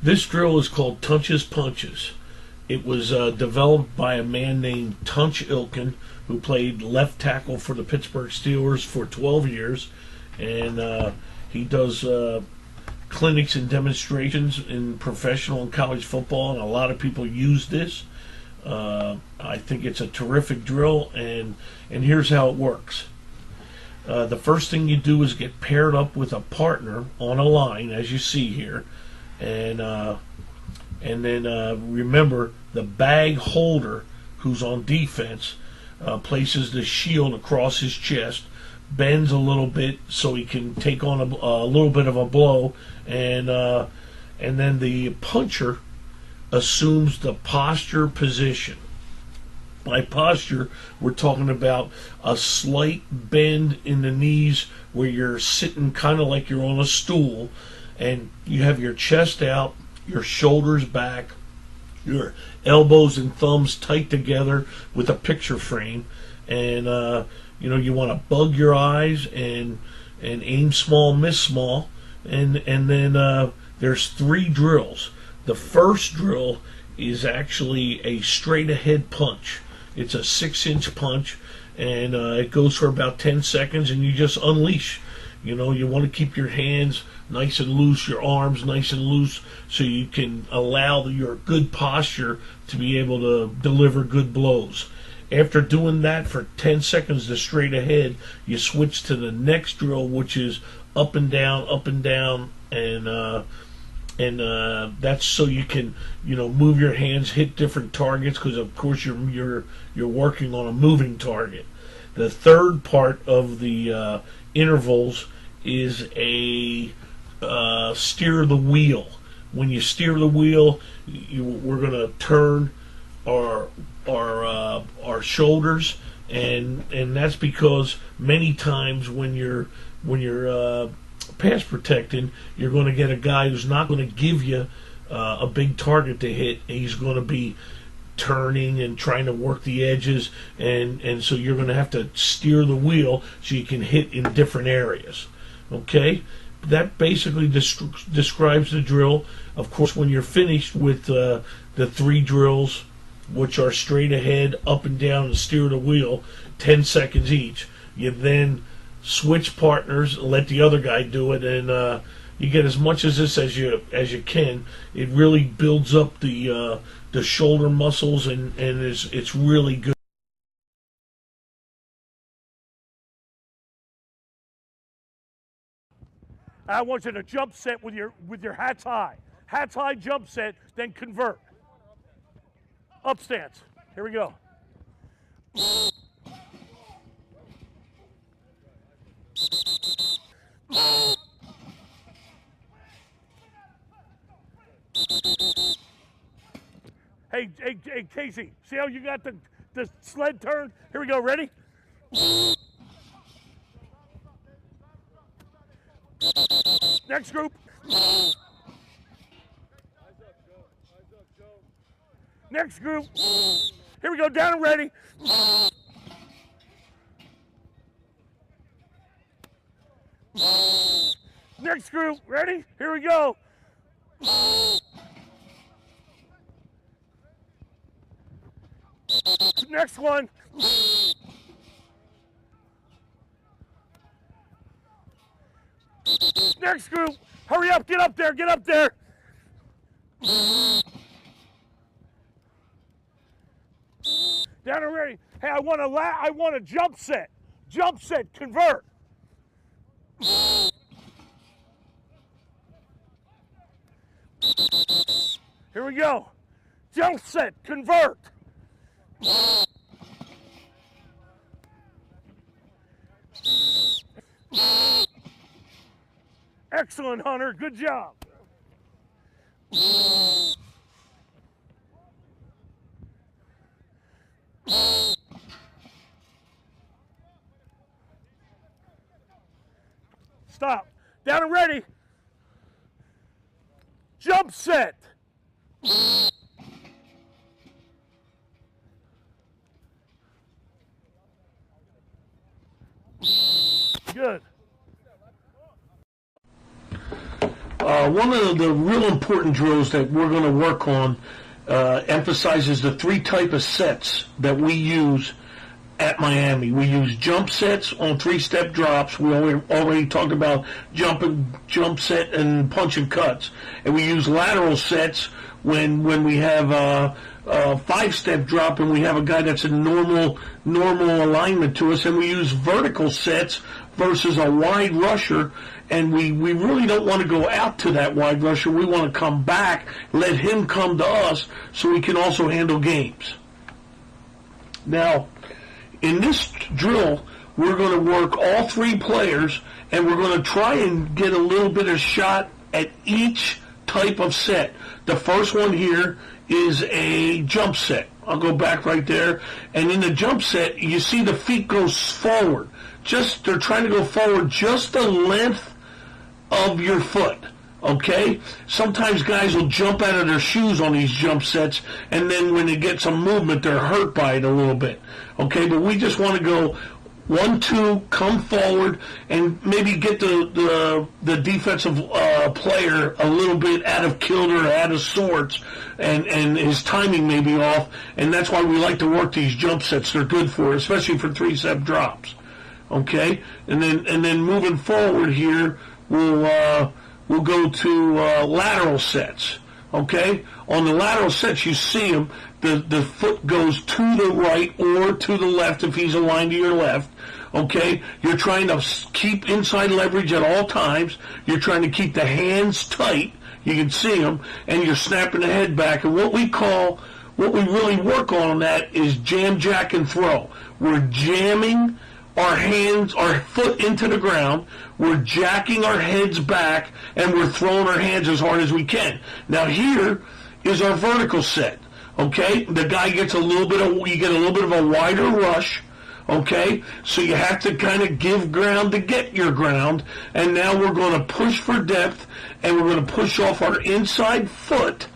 This drill is called Tunch's Punches. It was developed by a man named Tunch Ilkin, who played left tackle for the Pittsburgh Steelers for 12 years, and he does clinics and demonstrations in professional and college football, and a lot of people use this. I think it's a terrific drill, and here's how it works. The first thing you do is get paired up with a partner on a line, as you see here, and then remember, the bag holder, who's on defense, places the shield across his chest, bends a little bit so he can take on a little bit of a blow, and then the puncher assumes the posture position. By posture, we're talking about a slight bend in the knees where you're sitting kind of like you're on a stool, and you have your chest out, your shoulders back, your elbows and thumbs tight together with a picture frame, and you want to bug your eyes and aim small, miss small, and then there's 3 drills. The first drill is actually a straight ahead punch. It's a 6-inch punch, and it goes for about 10 seconds, and you just unleash. You want to keep your hands nice and loose, your arms nice and loose, so you can allow your good posture to be able to deliver good blows. After doing that for 10 seconds to straight ahead, you switch to the next drill, which is up and down, and that's so you can move your hands, hit different targets, because of course you're working on a moving target. The third part of the intervals is a steer the wheel. When you steer the wheel, we're going to turn our shoulders, and that's because many times when you're pass protecting, you're going to get a guy who's not going to give you a big target to hit. He's going to be turning and trying to work the edges, and so you're going to have to steer the wheel so you can hit in different areas. Okay, that basically describes the drill. Of course, when you're finished with the 3 drills, which are straight ahead, up and down, and steer the wheel, 10 seconds each, you then switch partners, let the other guy do it, and you get as much of this as you can. It really builds up the shoulder muscles, and it's really good. I want you to jump set with your hats high jump set, then convert. Up stance. Here we go. Hey, Casey, see how you got the sled turn? Here we go, ready? Next group. Next group. Here we go, down and ready. Next group, ready? Here we go. Next one. Next group, hurry up, get up there, get up there. Down and ready. Hey, I want a jump set. Jump set, convert. Here we go. Jump set, convert. Excellent, Hunter. Good job. Stop. Down and ready. Jump set. Good. one of the real important drills that we're going to work on emphasizes the 3 type of sets that we use at Miami. We use jump sets on 3-step drops. We already talked about jump set and punch and cuts. And we use lateral sets when we have a 5-step drop and we have a guy that's in normal alignment to us. And we use vertical sets versus a wide rusher. And we really don't want to go out to that wide rusher. We want to come back, let him come to us so we can also handle games. Now, in this drill, we're going to work all 3 players, and we're going to try and get a little bit of shot at each type of set. The first one here is a jump set. I'll go back right there. And in the jump set, you see the feet go forward. They're trying to go forward just the length of your foot. Okay? Sometimes guys will jump out of their shoes on these jump sets, and then when they get some movement, they're hurt by it a little bit. Okay? But we just want to go 1, 2, come forward, and maybe get the defensive player a little bit out of kilter, out of sorts, and his timing may be off, and that's why we like to work these jump sets. They're good for it, especially for 3-step drops. Okay? And then moving forward here, we'll go to lateral sets. Okay? On the lateral sets, you see them. The foot goes to the right or to the left if he's aligned to your left. Okay? You're trying to keep inside leverage at all times. You're trying to keep the hands tight. You can see them. And you're snapping the head back. And what we really work on that is jam, jack, and throw. We're jamming our foot into the ground, we're jacking our heads back, and we're throwing our hands as hard as we can. Now here is our vertical set. Okay? The guy gets you get a little bit of a wider rush. Okay? So you have to kind of give ground to get your ground. And now we're going to push for depth, and we're going to push off our inside foot,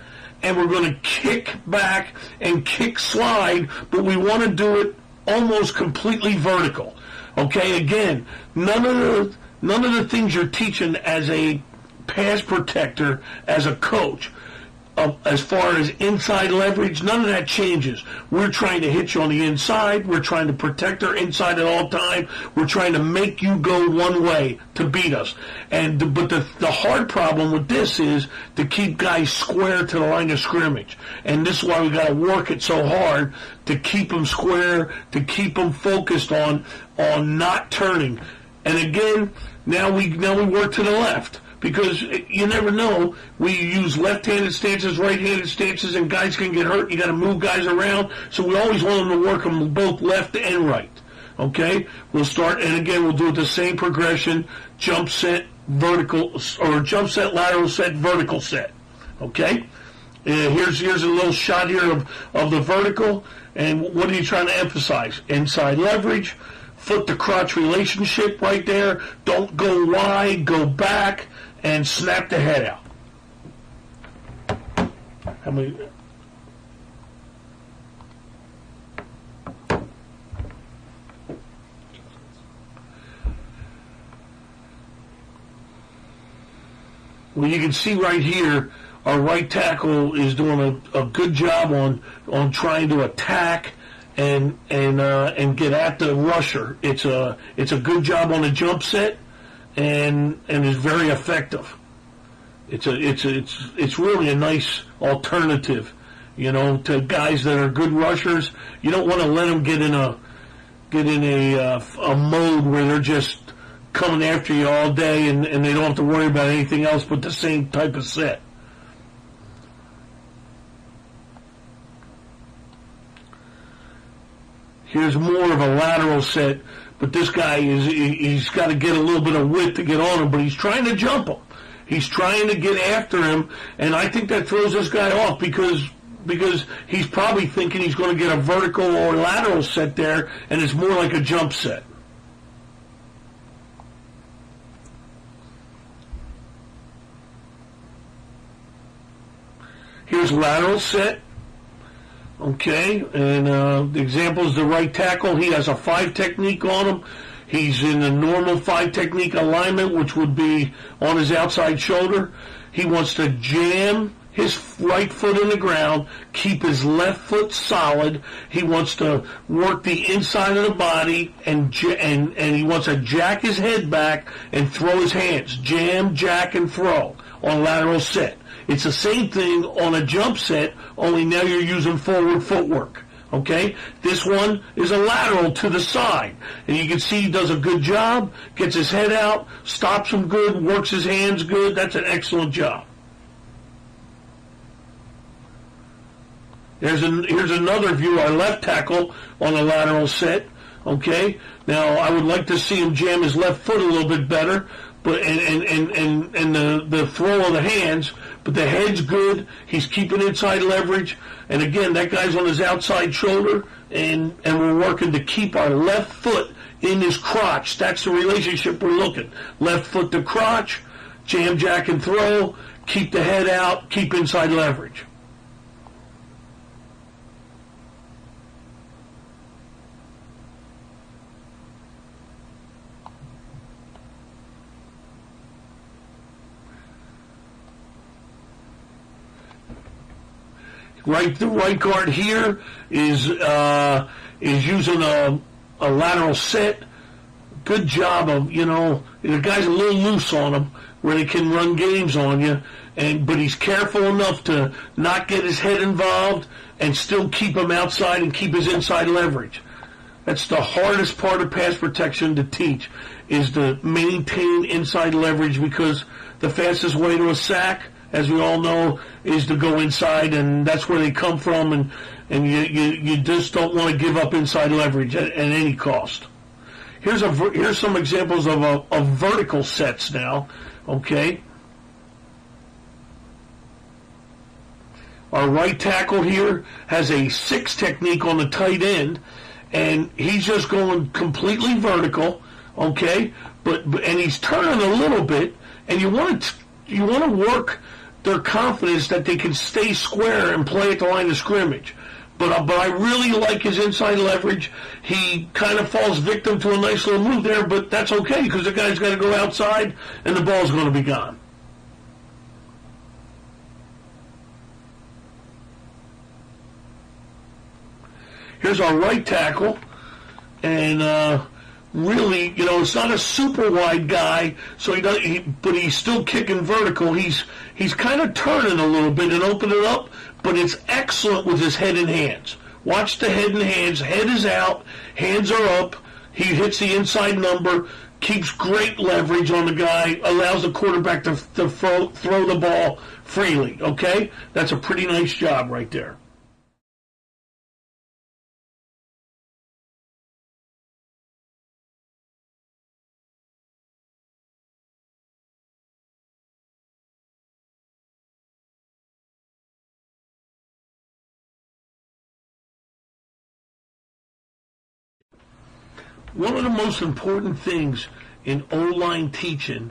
and we're going to kick back and kick slide, but we want to do it almost completely vertical. Okay, again, none of the things you're teaching as a pass protector, as a coach, as far as inside leverage, none of that changes. We're trying to hit you on the inside. We're trying to protect our inside at all time. We're trying to make you go one way to beat us. But the hard problem with this is to keep guys square to the line of scrimmage. And this is why we got to work it so hard to keep them square, to keep them focused on not turning. And again, now we work to the left. Because you never know. We use left-handed stances, right-handed stances, and guys can get hurt. You got to move guys around. So we always want them to work them both left and right. Okay? We'll start, and again, we'll do it the same progression: jump set, vertical, or jump set, lateral set, vertical set. Okay? Here's a little shot here of the vertical. And what are you trying to emphasize? Inside leverage, foot to crotch relationship right there. Don't go wide, go back, and snap the head out. How many? Well, you can see right here, our right tackle is doing a good job on trying to attack and get at the rusher. It's a good job on the jump set. And is very effective. It's really a nice alternative, to guys that are good rushers. You don't want to let them get in a mode where they're just coming after you all day and they don't have to worry about anything else but the same type of set. Here's more of a lateral set. But this guy he's got to get a little bit of width to get on him, but he's trying to jump him. He's trying to get after him, and I think that throws this guy off because he's probably thinking he's going to get a vertical or lateral set there, and it's more like a jump set. Here's lateral set. Okay, and the example is the right tackle. He has a 5 technique on him. He's in a normal 5 technique alignment, which would be on his outside shoulder. He wants to jam his right foot in the ground, keep his left foot solid. He wants to work the inside of the body, and he wants to jack his head back and throw his hands. Jam, jack, and throw on lateral set. It's the same thing on a jump set, only now you're using forward footwork. Okay? This one is a lateral to the side. And you can see he does a good job, gets his head out, stops him good, works his hands good. That's an excellent job. Here's another view, our left tackle on a lateral set. Okay? Now, I would like to see him jam his left foot a little bit better, but and the throw of the hands, but the head's good. He's keeping inside leverage. And again, that guy's on his outside shoulder, and we're working to keep our left foot in his crotch. That's the relationship we're looking. Left foot to crotch, jam, jack, and throw, keep the head out, keep inside leverage. The right guard here is using a lateral set. Good job of, the guy's a little loose on him where they can run games on you, but he's careful enough to not get his head involved and still keep him outside and keep his inside leverage. That's the hardest part of pass protection to teach, is to maintain inside leverage, because the fastest way to a sack, as we all know, is to go inside, and that's where they come from, and you just don't want to give up inside leverage at any cost. Here's some examples of vertical sets now. Okay, our right tackle here has a 6 technique on the tight end, and he's just going completely vertical. Okay, and he's turning a little bit, and you want to work their confidence that they can stay square and play at the line of scrimmage. But I really like his inside leverage. He kind of falls victim to a nice little move there, but that's okay, because the guy's got to go outside and the ball's going to be gone. Here's our right tackle, and really, it's not a super wide guy, so but he's still kicking vertical. He's kind of turning a little bit and opening up, but it's excellent with his head and hands. Watch the head and hands. Head is out, hands are up. He hits the inside number, keeps great leverage on the guy, allows the quarterback to throw the ball freely. Okay, that's a pretty nice job right there. One of the most important things in O-line teaching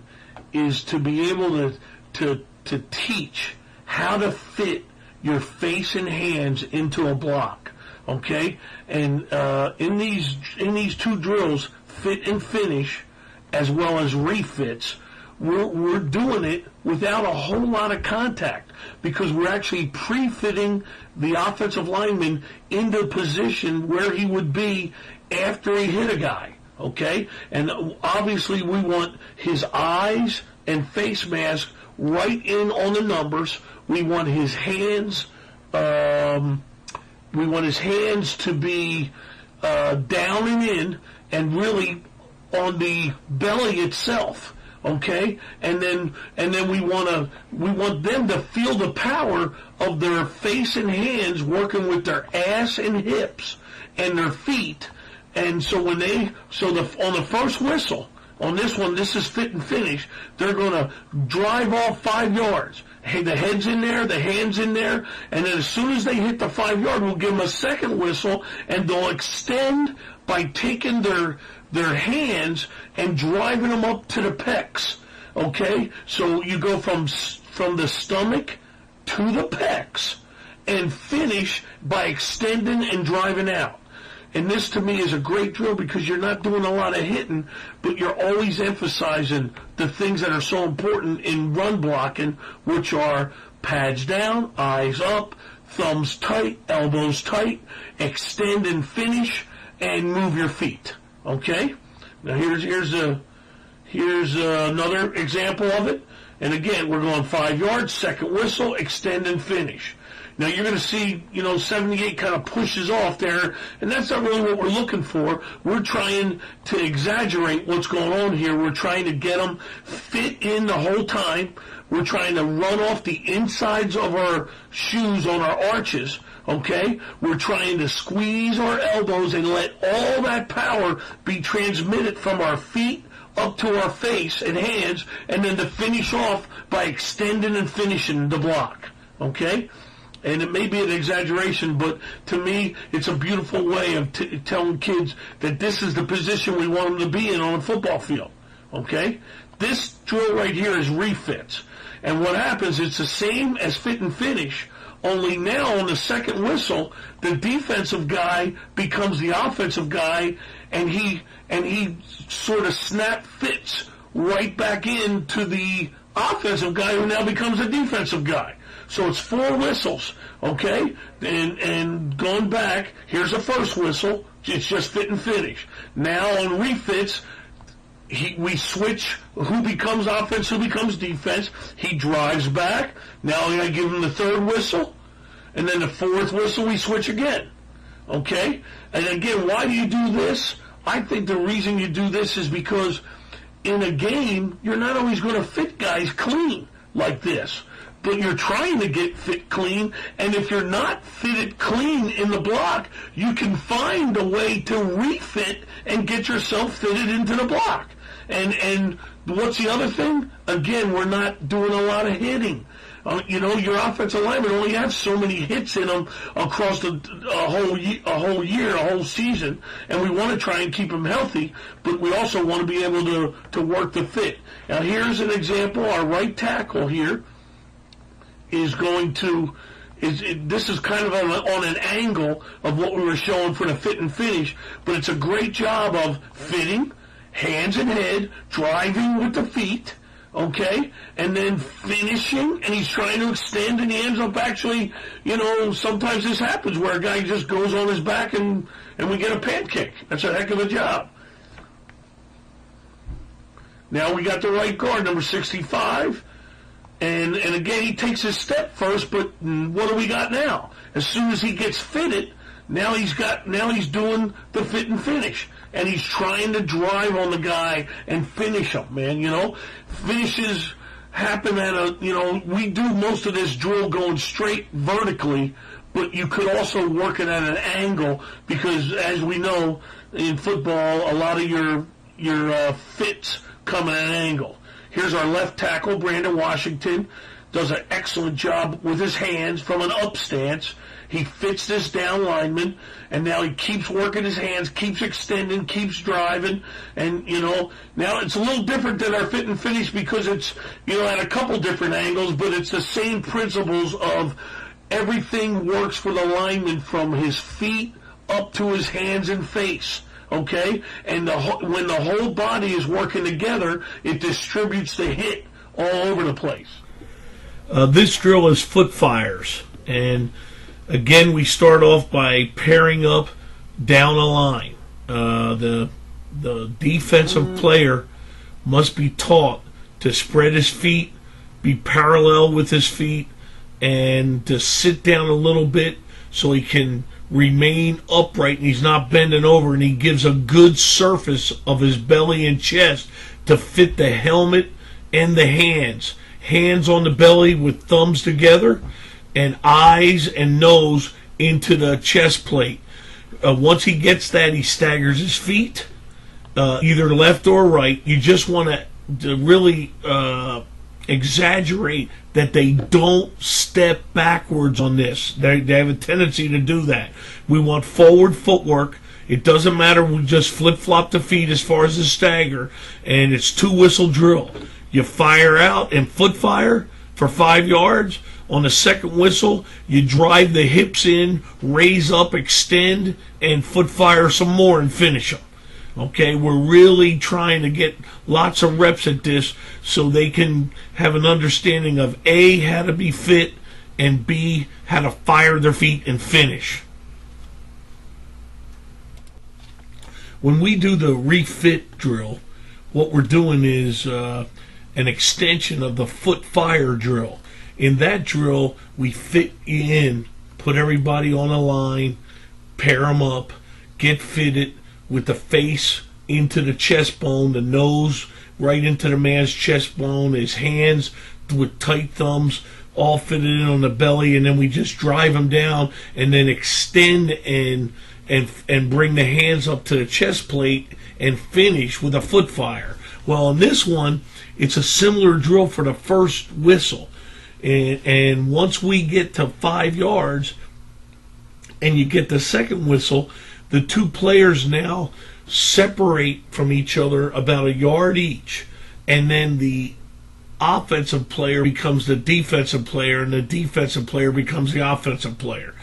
is to be able to teach how to fit your face and hands into a block. Okay, and in these 2 drills, fit and finish, as well as refits, we're doing it without a whole lot of contact, because we're actually pre-fitting the offensive lineman into position where he would be after he hit a guy. Okay, and obviously we want his eyes and face mask right in on the numbers. We want his hands. We want his hands to be down and in, and really on the belly itself. Okay, and then we want them to feel the power of their face and hands working with their ass and hips and their feet. And so on the first whistle, on this one, this is fit and finish, they're going to drive off 5 yards. Hey, the head's in there, the hand's in there, and then as soon as they hit the 5 yard, we'll give them a second whistle, and they'll extend by taking their hands and driving them up to the pecs. Okay, so you go from the stomach to the pecs, and finish by extending and driving out. And this to me is a great drill because you're not doing a lot of hitting, but you're always emphasizing the things that are so important in run blocking, which are pads down, eyes up, thumbs tight, elbows tight, extend and finish, and move your feet. Okay? Now here's another example of it. And again, we're going 5 yards, second whistle, extend and finish. Now you're going to see, 78 kind of pushes off there, and that's not really what we're looking for. We're trying to exaggerate what's going on here. We're trying to get them fit in the whole time. We're trying to run off the insides of our shoes on our arches, okay? We're trying to squeeze our elbows and let all that power be transmitted from our feet up to our face and hands, and then to finish off by extending and finishing the block, okay? And it may be an exaggeration, but to me, it's a beautiful way of telling kids that this is the position we want them to be in on a football field, okay? This drill right here is refits. And what happens, it's the same as fit and finish, only now on the second whistle, the defensive guy becomes the offensive guy, and he sort of snap fits right back into the offensive guy who now becomes a defensive guy. So it's 4 whistles, okay? And going back, here's the first whistle. It's just fit and finish. Now on refits, we switch who becomes offense, who becomes defense. He drives back. Now I give him the third whistle. And then the fourth whistle, we switch again. Okay? And again, why do you do this? I think the reason you do this is because in a game, you're not always going to fit guys clean like this. But you're trying to get fit clean, and if you're not fitted clean in the block, you can find a way to refit and get yourself fitted into the block. And what's the other thing? Again, we're not doing a lot of hitting. Your offensive linemen only have so many hits in them across a whole year, a whole season, and we want to try and keep them healthy, but we also want to be able to work the fit. Now, here's an example. Our right tackle here is going to, this is kind of on an angle of what we were showing for the fit and finish, but it's a great job of fitting, hands and head, driving with the feet, okay, and then finishing, and he's trying to extend, and he ends up actually, sometimes this happens where a guy just goes on his back and we get a pancake. That's a heck of a job. Now we got the right guard, number 65. And again, he takes his step first, but what do we got now? As soon as he gets fitted, now he's doing the fit and finish. And he's trying to drive on the guy and finish him, man, Finishes happen at we do most of this drill going straight vertically, but you could also work it at an angle because, as we know, in football, a lot of your fits come at an angle. Here's our left tackle, Brandon Washington, does an excellent job with his hands from an up stance. He fits this down lineman, and now he keeps working his hands, keeps extending, keeps driving, and, now it's a little different than our fit and finish because it's, at a couple different angles, but it's the same principles of everything works for the lineman from his feet up to his hands and face. Okay? And when the whole body is working together, it distributes the hit all over the place. This drill is foot fires. And again, we start off by pairing up down a line. The defensive player must be taught to spread his feet, be parallel with his feet, and to sit down a little bit so he can remain upright and he's not bending over, and he gives a good surface of his belly and chest to fit the helmet and the hands. Hands on the belly with thumbs together, and eyes and nose into the chest plate. Once he gets that, he staggers his feet, either left or right. You just want to really exaggerate that they don't step backwards on this. They have a tendency to do that. We want forward footwork. It doesn't matter. We just flip-flop the feet as far as the stagger, and it's 2 whistle drill. You fire out and foot fire, for 5 yards. On the second whistle, you drive the hips in, raise up, extend, and foot fire some more and finish them. Okay, we're really trying to get lots of reps at this so they can have an understanding of A, how to be fit, and B, how to fire their feet and finish. When we do the refit drill, what we're doing is an extension of the foot fire drill. In that drill, we fit you in, put everybody on a line, pair them up, get fitted with the face into the chest bone, the nose right into the man's chest bone, his hands with tight thumbs all fitted in on the belly, and then we just drive them down and then extend and bring the hands up to the chest plate and finish with a foot fire. Well, on this one, it's a similar drill for the first whistle. And once we get to 5 yards and you get the second whistle, the two players now separate from each other about a yard each. And then the offensive player becomes the defensive player, and the defensive player becomes the offensive player.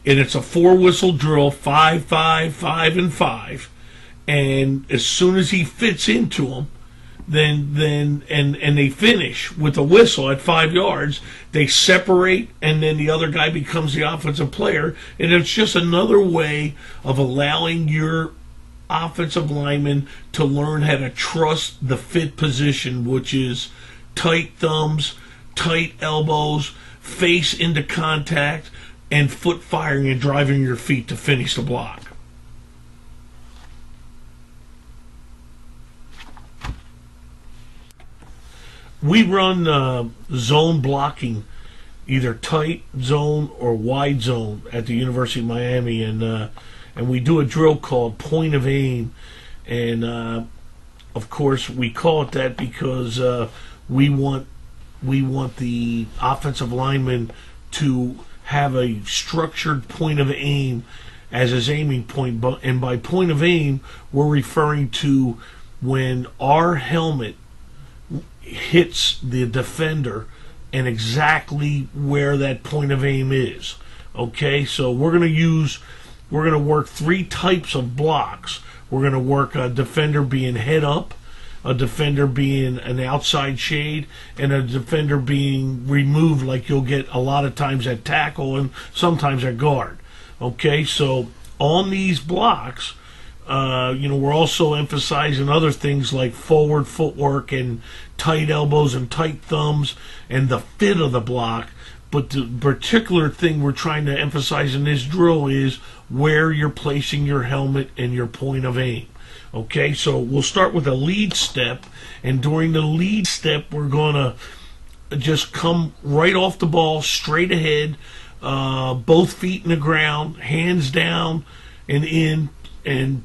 And it's a 4-whistle drill, 5, 5, 5, and 5. And as soon as he fits into them, then they finish with a whistle at 5 yards. They separate, and then the other guy becomes the offensive player. And it's just another way of allowing your offensive lineman to learn how to trust the fit position, which is tight thumbs, tight elbows, face into contact, and foot firing and driving your feet to finish the block. We run zone blocking, either tight zone or wide zone at the University of Miami, and we do a drill called point of aim, and of course we call it that because we want the offensive lineman to have a structured point of aim as his aiming point, and by point of aim we're referring to when our helmet hits the defender and exactly where that point of aim is. Okay, so we're going to work 3 types of blocks. We're going to work a defender being head up, a defender being an outside shade, and a defender being removed like you'll get a lot of times at tackle and sometimes at guard. Okay, so on these blocks, we're also emphasizing other things like forward footwork and tight elbows and tight thumbs and the fit of the block. But the particular thing we're trying to emphasize in this drill is where you're placing your helmet and your point of aim. Okay, so we'll start with a lead step, and during the lead step, we're going to just come right off the ball, straight ahead, both feet in the ground, hands down and in, and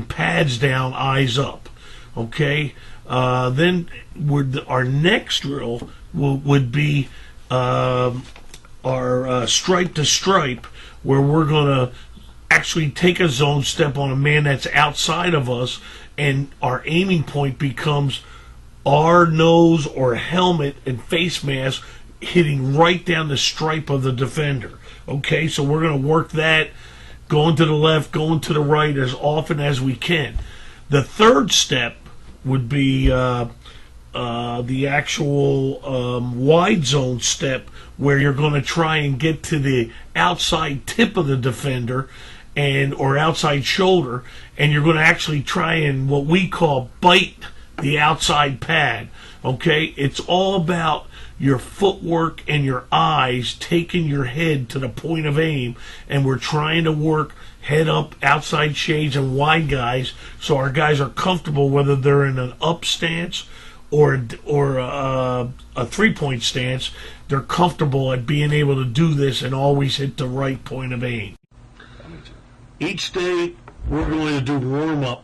pads down, eyes up. Okay, then our next drill would be our stripe to stripe, where we're going to actually take a zone step on a man that's outside of us, and our aiming point becomes our nose or helmet and face mask hitting right down the stripe of the defender. Okay, so we're going to work that, going to the left, going to the right as often as we can. The third step would be the actual wide zone step, where you're going to try and get to the outside tip of the defender or outside shoulder, and you're going to actually try and what we call bite the outside pad. Okay, it's all about your footwork and your eyes taking your head to the point of aim, and we're trying to work head up, outside shades, and wide guys, so our guys are comfortable whether they're in an up stance or a 3-point stance. They're comfortable at being able to do this and always hit the right point of aim. Each day we're going to do warm-up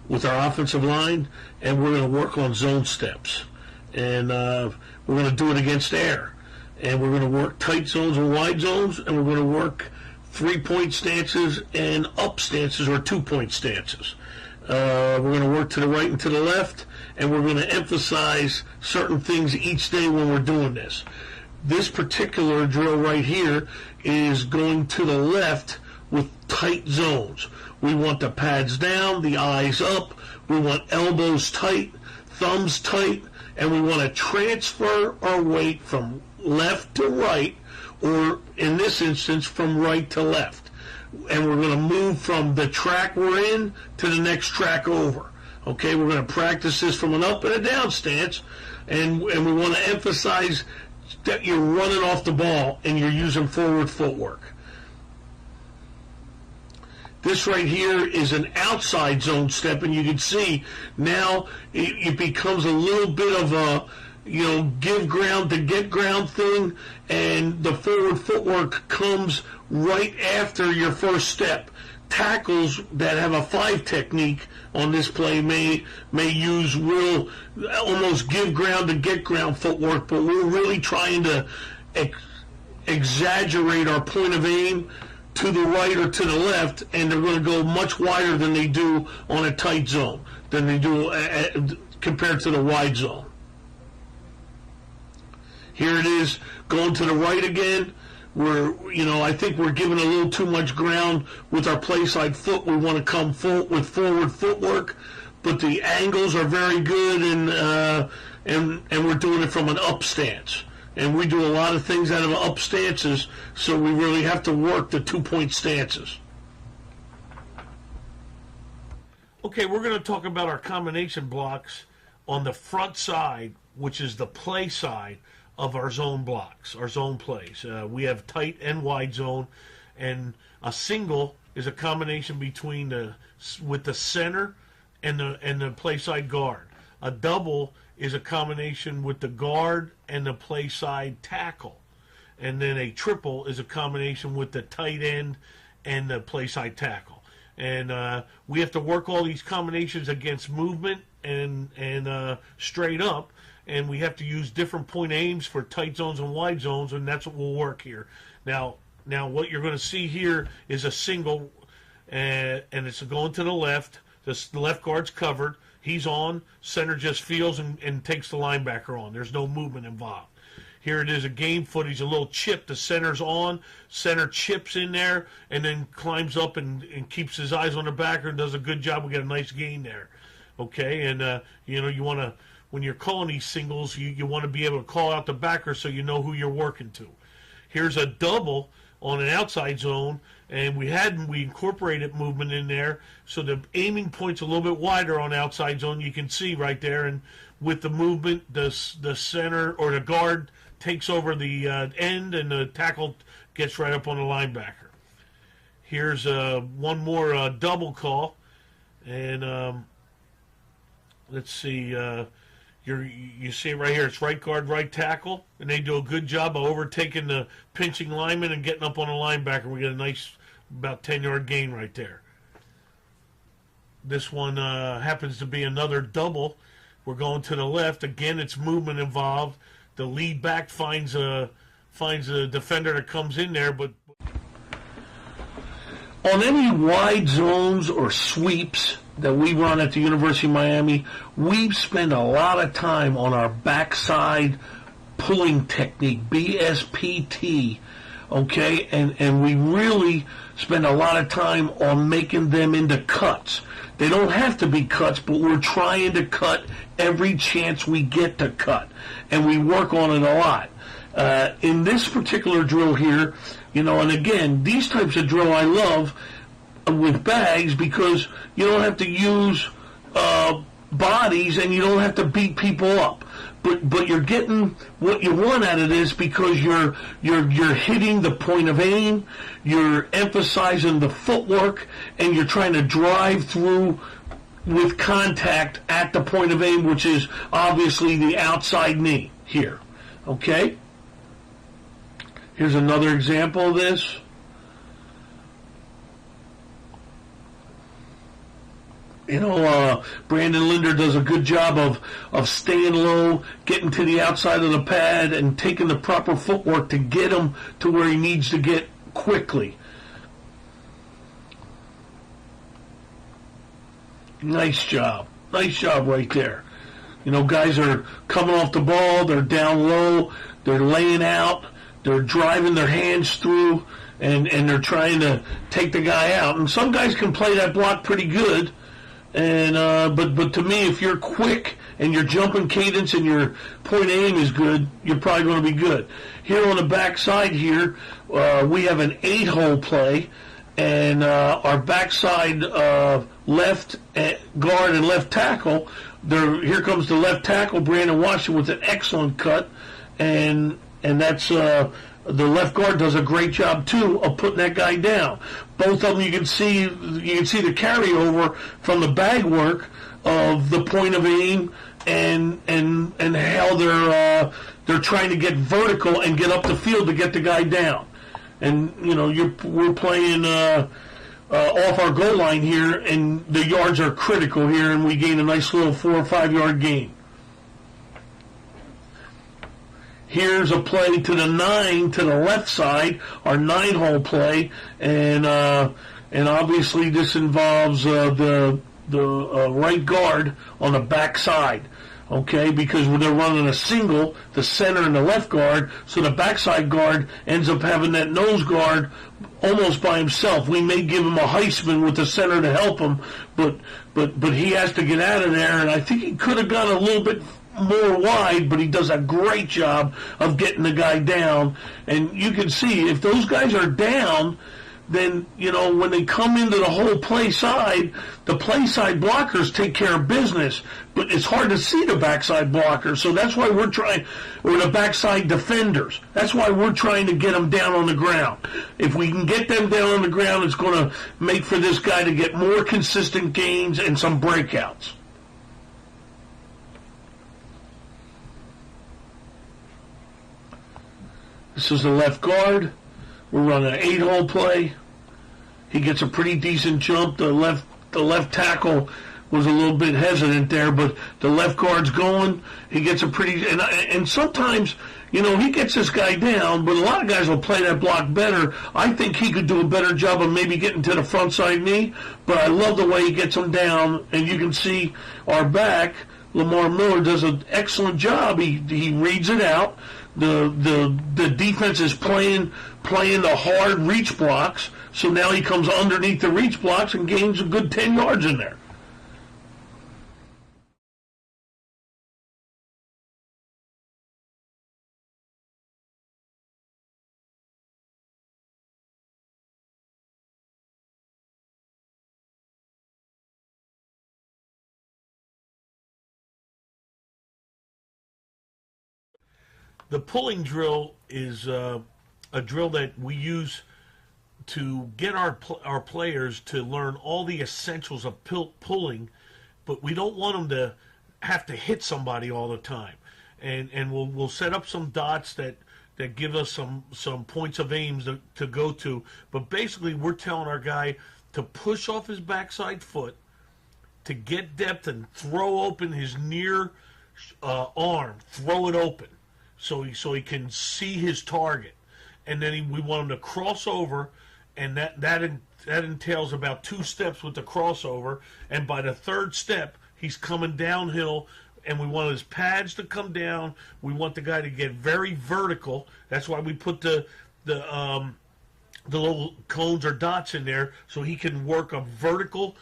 with our offensive line, and we're going to work on zone steps. And we're going to do it against air. And we're going to work tight zones and wide zones, and we're going to work 3-point stances and up stances or 2-point stances. We're going to work to the right and to the left, and we're going to emphasize certain things each day when we're doing this. This particular drill right here is going to the left with tight zones. We want the pads down, the eyes up, we want elbows tight, thumbs tight, and we want to transfer our weight from left to right, or in this instance, from right to left. And we're going to move from the track we're in to the next track over. Okay, we're going to practice this from an up and a down stance, and we want to emphasize that you're running off the ball and you're using forward footwork. This right here is an outside zone step, and you can see now it becomes a little bit of a, give ground to get ground thing, and the forward footwork comes right after your first step. Tackles that have a 5 technique on this play may use real almost give ground to get ground footwork, but we're really trying to exaggerate our point of aim to the right or to the left, and they're going to go much wider than they do on a tight zone, than they do compared to the wide zone. Here it is, going to the right again. I think we're giving a little too much ground with our play side foot. We want to come full with forward footwork, but the angles are very good, and we're doing it from an up stance. And we do a lot of things out of up stances, so we really have to work the 2-point stances. Okay, we're going to talk about our combination blocks on the front side, which is the play side of our zone blocks, our zone plays. We have tight and wide zone, and a single is a combination between with the center and the play side guard. A double is a combination with the guard and the play side tackle, and then a triple is a combination with the tight end and the play side tackle. And we have to work all these combinations against movement and straight up. And we have to use different point aims for tight zones and wide zones, and that's what we'll work here. Now what you're going to see here is a single, and it's going to the left. The left guard's covered. He's on. Center just feels and takes the linebacker on. There's no movement involved. Here it is, a game foot. He's a little chip. The center's on. Center chips in there and then climbs up and keeps his eyes on the backer and does a good job. We get a nice gain there. Okay, and you want to, when you're calling these singles, you want to be able to call out the backer so you know who you're working to. Here's a double on an outside zone, and we incorporated movement in there, so the aiming point's a little bit wider on outside zone. You can see right there, and with the movement, the center or the guard takes over the end, and the tackle gets right up on the linebacker. Here's one more double call, and let's see. You see it right here. It's right guard, right tackle, and they do a good job of overtaking the pinching lineman and getting up on the linebacker. We get a nice about 10-yard gain right there. This one happens to be another double. We're going to the left. Again, it's movement involved. The lead back finds a defender that comes in there, but on any wide zones or sweeps that we run at the University of Miami, we spend a lot of time on our backside pulling technique, BSPT, okay? And we really spend a lot of time on making them into cuts. They don't have to be cuts, but we're trying to cut every chance we get to cut, and we work on it a lot. In this particular drill here, and again, these types of drill I love with bags because you don't have to use bodies and you don't have to beat people up. But you're getting what you want out of this because you're hitting the point of aim, you're emphasizing the footwork, and you're trying to drive through with contact at the point of aim, which is obviously the outside knee here. Okay? Here's another example of this. Brandon Linder does a good job of staying low, getting to the outside of the pad, and taking the proper footwork to get him to where he needs to get quickly. Nice job. Nice job right there. Guys are coming off the ball, they're down low, they're laying out, they're driving their hands through, and they're trying to take the guy out. And some guys can play that block pretty good. And but to me, if you're quick and your jumping cadence and your point aim is good, you're probably going to be good. Here on the backside here, we have an 8-hole play, and our backside left guard and left tackle. Here comes the left tackle, Brandon Washington, with an excellent cut, and that's the left guard does a great job too of putting that guy down. Both of them, you can see the carryover from the bag work of the point of aim and how they're trying to get vertical and get up the field to get the guy down. And we're playing off our goal line here, and the yards are critical here, and we gain a nice little 4 or 5 yard gain. Here's a play to the 9 to the left side, our 9-hole play, and obviously this involves the right guard on the back side, okay? Because when they're running a single, the center and the left guard, so the backside guard ends up having that nose guard almost by himself. We may give him a Heisman with the center to help him, but he has to get out of there, and I think he could have gone a little bit more wide, but he does a great job of getting the guy down. And you can see if those guys are down, then when they come into the whole play side, the play side blockers take care of business, but it's hard to see the backside blockers. So that's why we're trying, or the backside defenders, that's why we're trying to get them down on the ground. If we can get them down on the ground, it's going to make for this guy to get more consistent gains and some breakouts. This is the left guard. We're running an 8-hole play. He gets a pretty decent jump. The left tackle was a little bit hesitant there, but the left guard's going. He gets a pretty, and sometimes, he gets this guy down, but a lot of guys will play that block better. I think he could do a better job of maybe getting to the front side knee, but I love the way he gets him down, and you can see our back, Lamar Miller, does an excellent job. He reads it out. The defense is playing the hard reach blocks, so now he comes underneath the reach blocks and gains a good 10 yards in there. The pulling drill is a drill that we use to get our players to learn all the essentials of pulling, but we don't want them to have to hit somebody all the time. And we'll set up some dots that give us some points of aims to go to. But basically, we're telling our guy to push off his backside foot, to get depth and throw open his near arm, throw it open. So he can see his target, and then we want him to cross over, and that entails about 2 steps with the crossover, and by the 3rd step he's coming downhill, and we want his pads to come down. We want the guy to get very vertical. That's why we put the little cones or dots in there, so he can work a vertical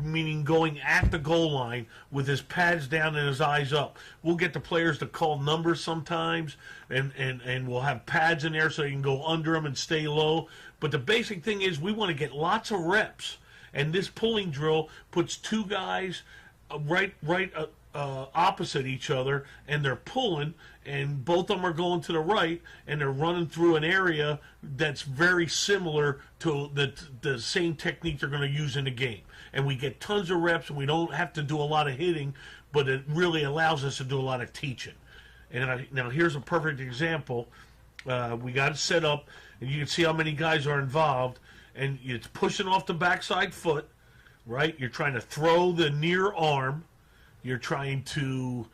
meaning going at the goal line with his pads down and his eyes up. We'll get the players to call numbers sometimes, and we'll have pads in there so you can go under them and stay low. But the basic thing is we want to get lots of reps, and this pulling drill puts 2 guys right opposite each other, and they're pulling, and both of them are going to the right, and they're running through an area that's very similar to the same technique they're going to use in the game. And we get tons of reps, and we don't have to do a lot of hitting, but it really allows us to do a lot of teaching. And now here's a perfect example. We got it set up, and you can see how many guys are involved, and it's pushing off the backside foot, right? You're trying to throw the near arm. You're trying to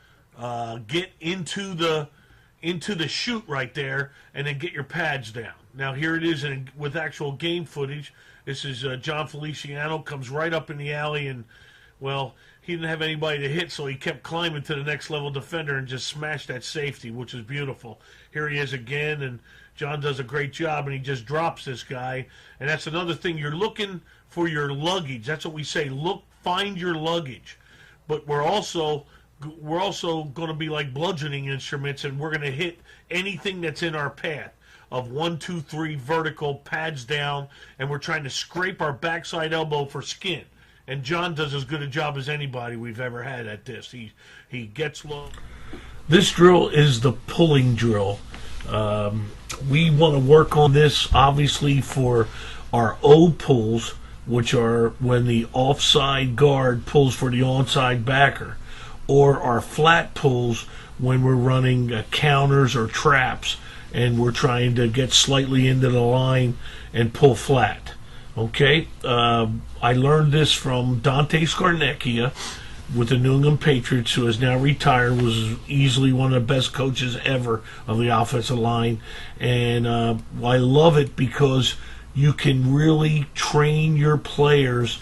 get into the chute right there, and then get your pads down. Now here it is with actual game footage. This is John Feliciano, comes right up in the alley, and well, he didn't have anybody to hit, so he kept climbing to the next level defender and just smashed that safety, which is beautiful. Here he is again, and John does a great job, and he just drops this guy. And that's another thing. You're looking for your luggage. That's what we say. Find your luggage. But we're also going to be like bludgeoning instruments, and we're going to hit anything that's in our path of 1, 2, 3 vertical, pads down, and we're trying to scrape our backside elbow for skin. And John does as good a job as anybody we've ever had at this. He gets low. This drill is the pulling drill. We want to work on this, obviously, for our O pulls, which are when the offside guard pulls for the onside backer, or our flat pulls when we're running counters or traps and we're trying to get slightly into the line and pull flat. Okay, I learned this from Dante Scarnecchia with the New England Patriots, who is now retired, was easily one of the best coaches ever of the offensive line. And I love it because you can really train your players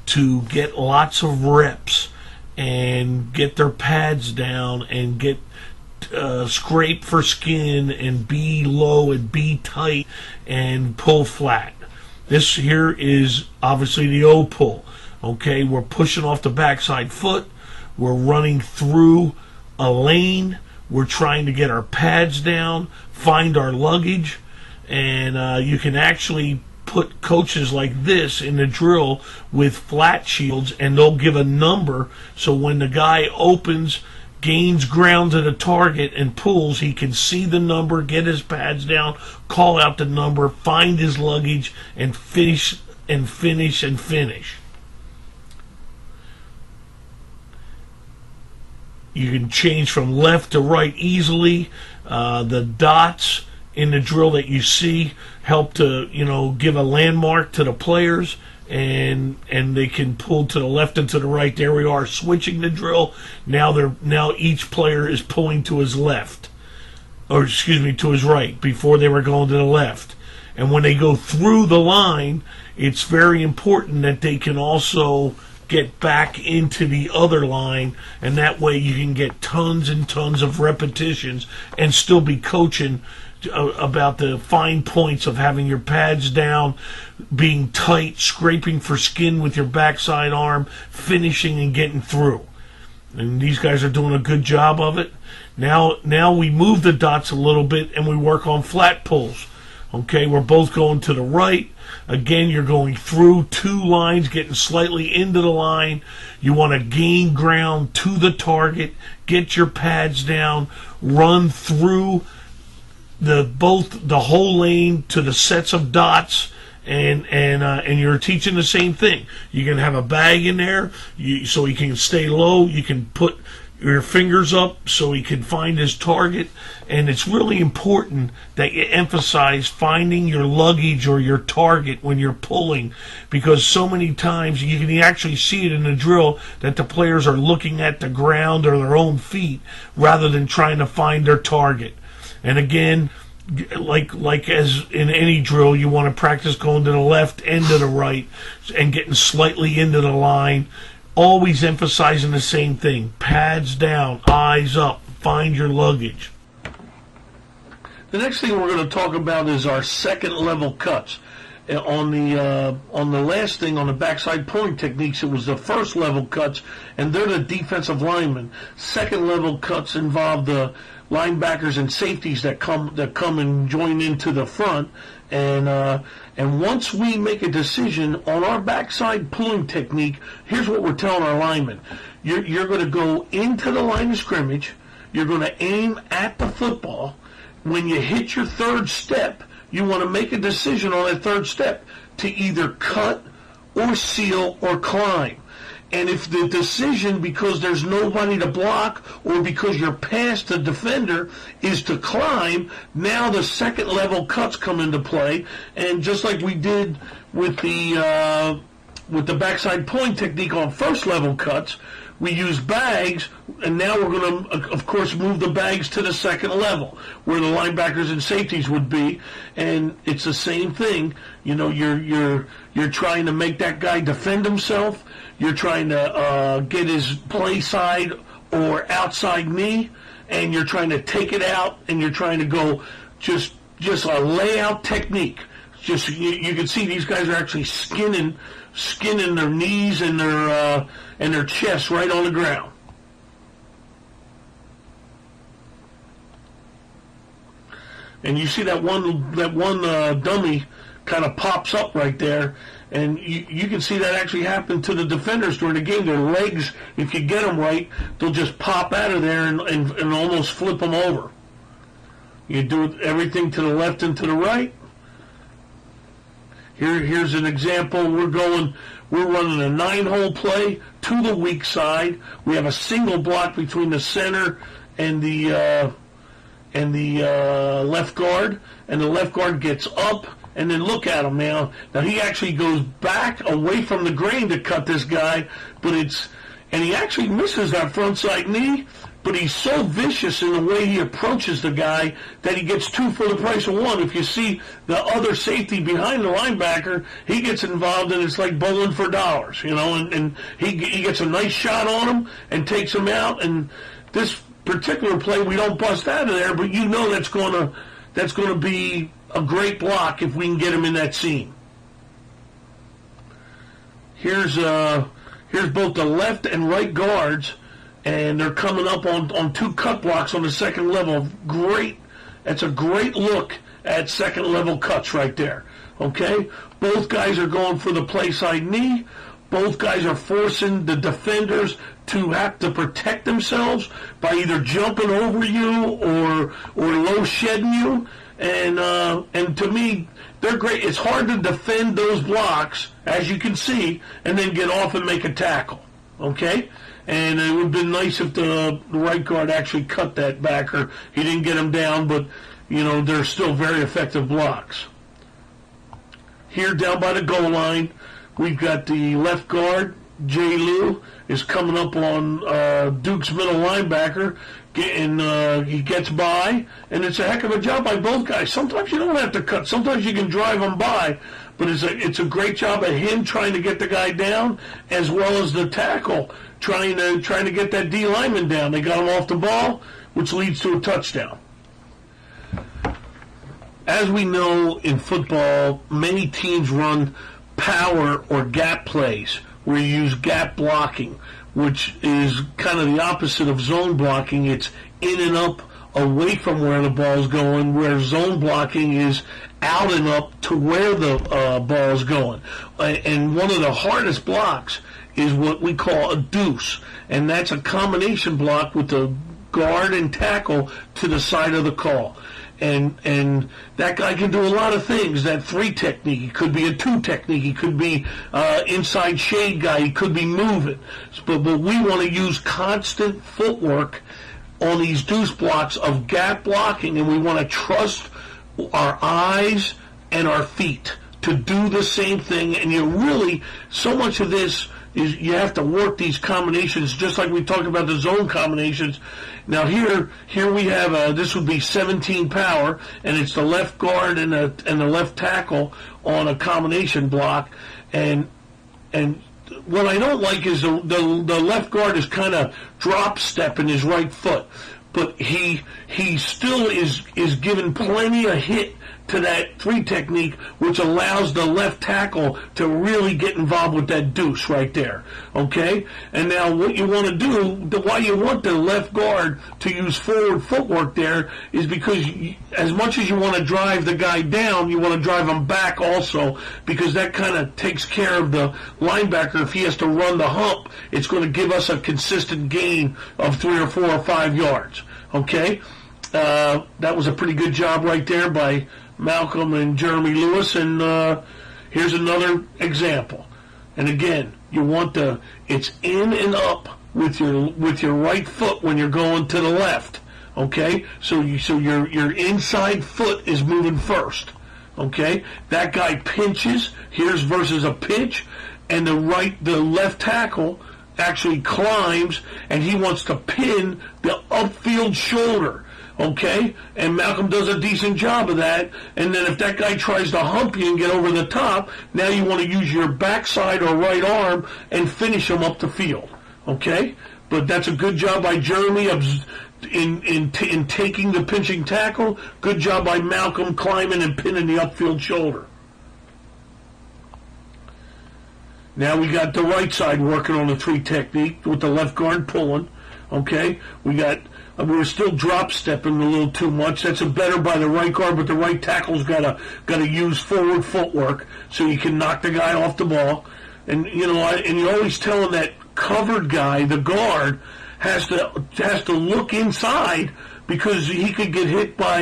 to get lots of reps and get their pads down and get scrape for skin and be low and be tight and pull flat. This here is obviously the O pull. Okay, we're pushing off the backside foot. We're running through a lane. We're trying to get our pads down, find our luggage, and you can actually put coaches like this in the drill with flat shields, and they'll give a number, so when the guy opens, gains ground to the target and pulls, he can see the number, get his pads down, call out the number, find his luggage, and finish and finish and finish. You can change from left to right easily. The dots in the drill that you see help to, give a landmark to the players, and they can pull to the left and to the right. There we are, switching the drill. Now each player is pulling to his left, or excuse me, to his right. Before they were going to the left. And when they go through the line, it's very important that they can also get back into the other line, and that way you can get tons and tons of repetitions and still be coaching about the fine points of having your pads down, being tight, scraping for skin with your backside arm, finishing and getting through. And these guys are doing a good job of it. Now we move the dots a little bit and we work on flat pulls. Okay, we're both going to the right. Again, you're going through two lines, getting slightly into the line. You want to gain ground to the target, get your pads down, run through the whole lane to the sets of dots, and you're teaching the same thing. You can have a bag in there, so he can stay low. You can put your fingers up so he can find his target, and it's really important that you emphasize finding your luggage or your target when you're pulling, because so many times you can actually see it in the drill that the players are looking at the ground or their own feet rather than trying to find their target. And again, like as in any drill, you want to practice going to the left and to the right and getting slightly into the line. Always emphasizing the same thing. Pads down, eyes up, find your luggage. The next thing we're going to talk about is our second level cuts. On the last thing, on the backside pulling techniques, it was the first level cuts, and they're the defensive linemen. Second level cuts involve the linebackers and safeties that come and join into the front. And once we make a decision on our backside pulling technique, here's what we're telling our linemen. You're going to go into the line of scrimmage. You're going to aim at the football. When you hit your third step, you want to make a decision on that third step to either cut or seal or climb. And if the decision, because there's nobody to block or because you're past the defender, is to climb, now the second level cuts come into play. And just like we did with the backside pulling technique on first level cuts, we use bags, and now we're going to, of course, move the bags to the second level where the linebackers and safeties would be, and it's the same thing. You know, you're trying to make that guy defend himself. You're trying to get his play side or outside knee, and you're trying to take it out, and you're trying to go just a layout technique. Just you can see these guys are actually skinning their knees and their chests right on the ground. And you see that one dummy kind of pops up right there, and you can see that actually happen to the defenders during the game. Their legs, if you get them right, they'll just pop out of there and almost flip them over. You do everything to the left and to the right. Here's an example. We're running a 9-hole play to the weak side. We have a single block between the center and the left guard, and the left guard gets up, and then look at him now. Now he actually goes back away from the grain to cut this guy, and he actually misses that front side knee, but he's so vicious in the way he approaches the guy that he gets 2 for the price of 1. If you see the other safety behind the linebacker, he gets involved, and it's like bowling for dollars, you know, and he gets a nice shot on him and takes him out. And this particular play, we don't bust out of there, but you know that's going to be a great block if we can get him in that seam. Here's both the left and right guards, and they're coming up on 2 cut blocks on the second level. Great. That's a great look at second level cuts right there. Okay? Both guys are going for the play side knee. Both guys are forcing the defenders to have to protect themselves by either jumping over you or low shedding you. And to me, they're great. It's hard to defend those blocks, as you can see, and then get off and make a tackle. Okay? And it would have been nice if the right guard actually cut that backer. He didn't get him down, but, you know, they're still very effective blocks. Here down by the goal line, we've got the left guard, Jay Lou, is coming up on Duke's middle linebacker, and he gets by, and it's a heck of a job by both guys. Sometimes you don't have to cut. Sometimes you can drive them by, but it's a great job of him trying to get the guy down, as well as the tackle trying to get that D lineman down. They got him off the ball, which leads to a touchdown. As we know in football, many teams run power or gap plays where you use gap blocking, which is kind of the opposite of zone blocking. It's in and up away from where the ball's going, where zone blocking is out and up to where the ball's going. And one of the hardest blocks is what we call a deuce, and that's a combination block with the guard and tackle to the side of the call. And that guy can do a lot of things. That 3 technique, he could be a 2 technique, he could be inside shade guy, he could be moving. But we want to use constant footwork on these deuce blocks of gap blocking, and we want to trust our eyes and our feet to do the same thing. And you really, so much of this is you have to work these combinations, just like we talked about the zone combinations. Now here we have this would be 17 power, and it's the left guard and the left tackle on a combination block. And what I don't like is the left guard is kind of drop stepping his right foot, but he still is given plenty of hit to that 3 technique, which allows the left tackle to really get involved with that deuce right there. Okay? And now what you want to do, why you want the left guard to use forward footwork there, is because as much as you want to drive the guy down, you want to drive him back also, because that kind of takes care of the linebacker. If he has to run the hump, it's going to give us a consistent gain of 3 or 4 or 5 yards. Okay? That was a pretty good job right there by Malcolm and Jeremy Lewis. And here's another example. And again, you want it's in and up with your right foot when you're going to the left. Okay, so your inside foot is moving first. Okay, that guy pinches. Here's versus a pinch, and the left tackle actually climbs and he wants to pin the upfield shoulder. Okay? And Malcolm does a decent job of that. And then if that guy tries to hump you and get over the top, now you want to use your backside or right arm and finish him up the field. Okay? But that's a good job by Jeremy in taking the pinching tackle. Good job by Malcolm climbing and pinning the upfield shoulder. Now we got the right side working on the 3 technique with the left guard pulling. Okay? We're still drop stepping a little too much. That's a better by the right guard, but the right tackle's gotta use forward footwork so you can knock the guy off the ball. And and you always tell him that covered guy, the guard, has to look inside because he could get hit by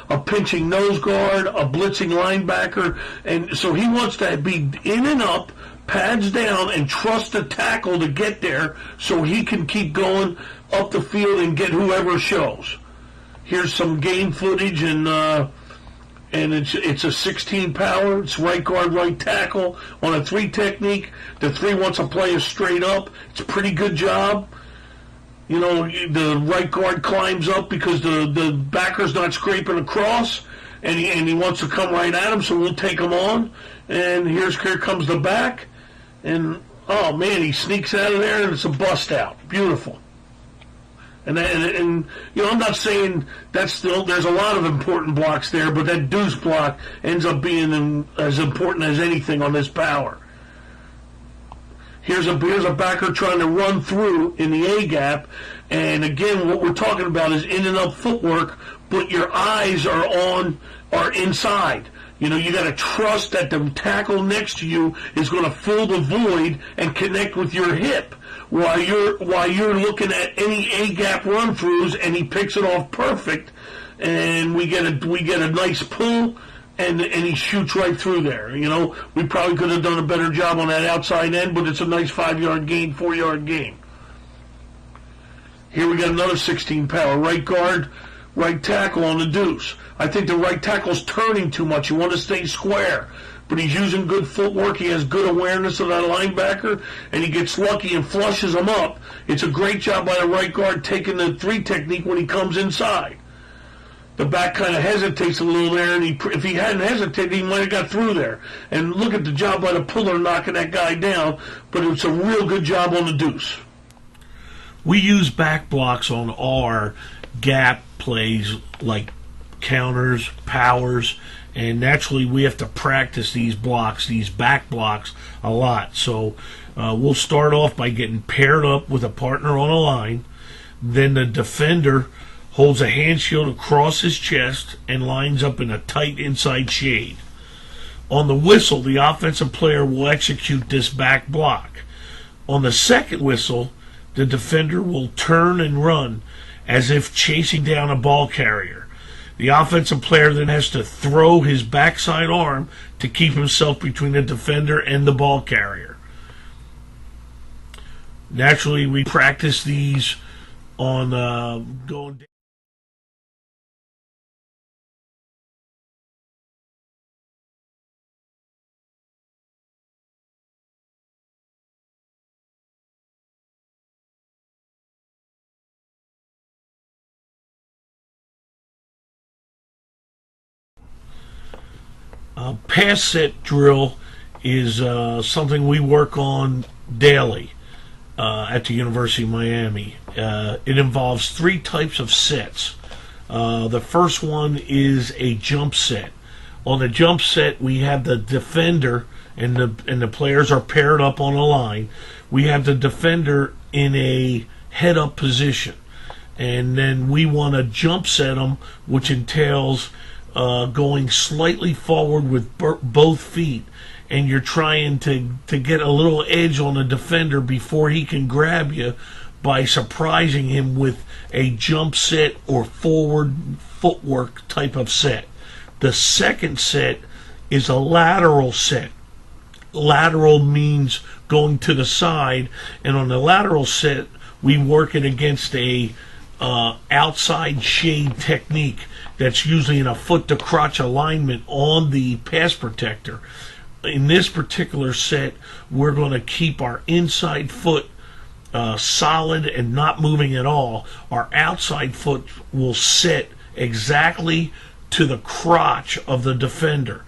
a pinching nose guard, a blitzing linebacker, and so he wants to be in and up, pads down, and trust the tackle to get there so he can keep going up the field and get whoever shows. Here's some game footage, and it's a 16 power. It's right guard, right tackle on a 3 technique. The 3 wants to play us straight up. It's a pretty good job. The right guard climbs up because the backer's not scraping across, and he wants to come right at him, so we'll take him on. And here comes the back, and oh man, he sneaks out of there, and it's a bust out. Beautiful. And I'm not saying there's a lot of important blocks there, but that deuce block ends up being as important as anything on this power. Here's a backer trying to run through in the A gap, and again, what we're talking about is in and up footwork, but your eyes are inside. You got to trust that the tackle next to you is going to fill the void and connect with your hip while you're looking at any A gap run throughs, and he picks it off perfect, and we get a nice pull. And he shoots right through there. We probably could have done a better job on that outside end, but it's a nice 5-yard gain, 4-yard gain. Here we got another 16 power. Right guard, right tackle on the deuce. I think the right tackle's turning too much. You want to stay square. But he's using good footwork. He has good awareness of that linebacker, and he gets lucky and flushes him up. It's a great job by the right guard taking the 3 technique when he comes inside. The back kind of hesitates a little there, and if he hadn't hesitated, he might have got through there. And look at the job by the puller knocking that guy down, but it's a real good job on the deuce. We use back blocks on our gap plays like counters, powers, and naturally we have to practice these back blocks a lot. So we'll start off by getting paired up with a partner on a line. Then the defender holds a hand shield across his chest and lines up in a tight inside shade. On the whistle, the offensive player will execute this back block. On the second whistle, the defender will turn and run as if chasing down a ball carrier. The offensive player then has to throw his backside arm to keep himself between the defender and the ball carrier. Naturally, we practice these on going down. Pass set drill is something we work on daily at the University of Miami. It involves 3 types of sets. The first one is a jump set. On the jump set, we have the defender, and the players are paired up on a line. We have the defender in a head-up position, and then we want to jump set them, which entails going slightly forward with both feet, and you're trying to get a little edge on the defender before he can grab you by surprising him with a jump set or forward footwork type of set. The second set is a lateral set. Lateral means going to the side, and on the lateral set we work it against a outside shade technique that's usually in a foot to crotch alignment on the pass protector. In this particular set, we're going to keep our inside foot solid and not moving at all, our outside foot will sit exactly to the crotch of the defender.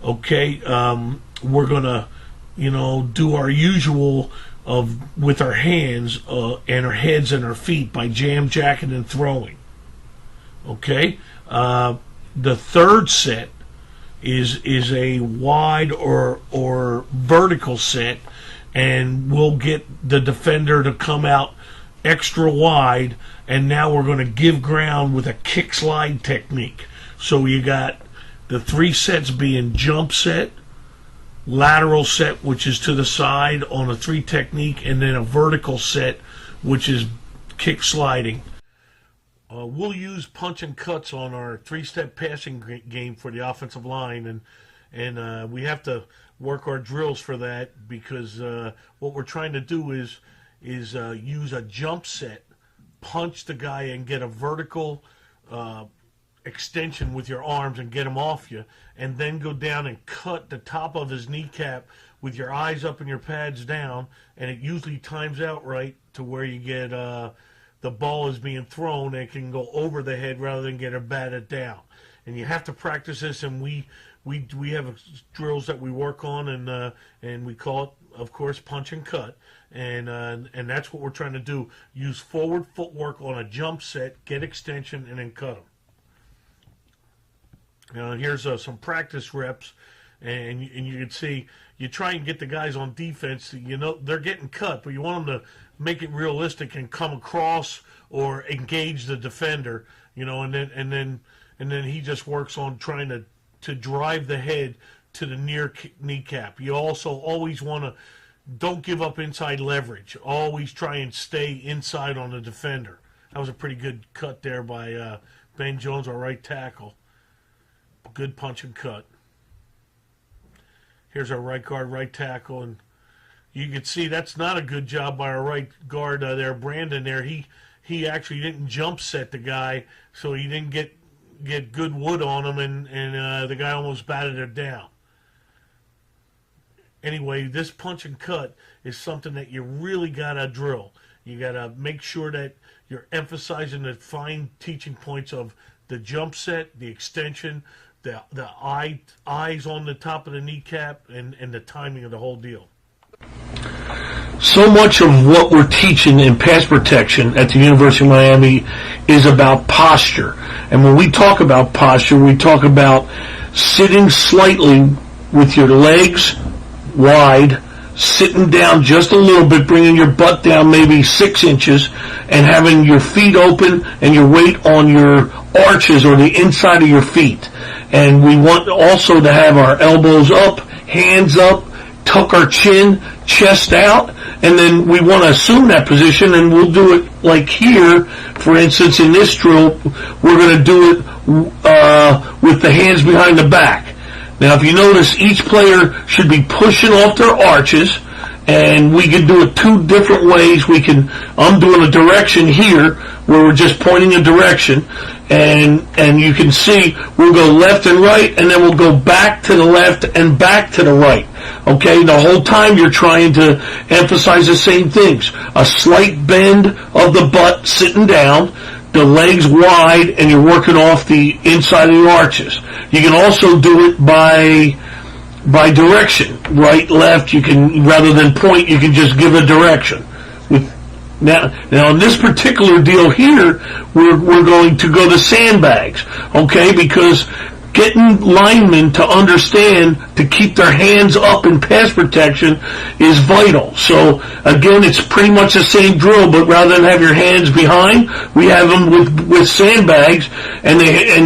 Okay, we're gonna, do our usual of with our hands and our heads and our feet by jam jacking and throwing. Okay, the third set is a wide or vertical set, and we'll get the defender to come out extra wide, and now we're going to give ground with a kick slide technique. So you got the 3 sets being jump set, lateral set, which is to the side on a 3 technique, and then a vertical set, which is kick sliding. We'll use punch and cuts on our 3-step passing game for the offensive line, and we have to work our drills for that, because what we're trying to do is use a jump set, punch the guy and get a vertical extension with your arms and get him off you, and then go down and cut the top of his kneecap with your eyes up and your pads down, and it usually times out right to where you get the ball is being thrown and it can go over the head rather than get it batted down. And you have to practice this, and we have drills that we work on, and we call it, of course, punch and cut, and that's what we're trying to do. Use forward footwork on a jump set, get extension, and then cut them. Now here's some practice reps, and you can see, you try and get the guys on defense. They're getting cut, but you want them to make it realistic and come across or engage the defender. And then he just works on trying to drive the head to the near kneecap. You also always want to, don't give up inside leverage. Always try and stay inside on the defender. That was a pretty good cut there by Ben Jones, our right tackle. Good punch and cut. Here's our right guard, right tackle, and you can see that's not a good job by our right guard there, Brandon. There, he actually didn't jump set the guy, so he didn't get good wood on him, and the guy almost batted it down. Anyway, this punch and cut is something that you really gotta drill. You gotta make sure that you're emphasizing the fine teaching points of the jump set, the extension, the eyes on the top of the kneecap, and the timing of the whole deal. So much of what we're teaching in pass protection at the University of Miami is about posture. And when we talk about posture, we talk about sitting slightly with your legs wide, sitting down just a little bit, bringing your butt down maybe 6 inches, and having your feet open and your weight on your arches or the inside of your feet. And we want also to have our elbows up, hands up, tuck our chin, chest out, and then we want to assume that position, and we'll do it like here. For instance, in this drill, we're going to do it with the hands behind the back. Now, if you notice, each player should be pushing off their arches, and we can do it 2 different ways. I'm doing a direction here, where we're just pointing a direction, and you can see we'll go left and right, and then we'll go back to the left and back to the right. Okay, the whole time you're trying to emphasize the same things. A slight bend of the butt sitting down, the legs wide, and you're working off the inside of the arches. You can also do it by direction, right, left. You can, rather than point, you can just give a direction. Now in this particular deal here, we're going to go to sandbags, okay, because getting linemen to understand to keep their hands up in pass protection is vital. So again, it's pretty much the same drill, but rather than have your hands behind, we have them with sandbags, and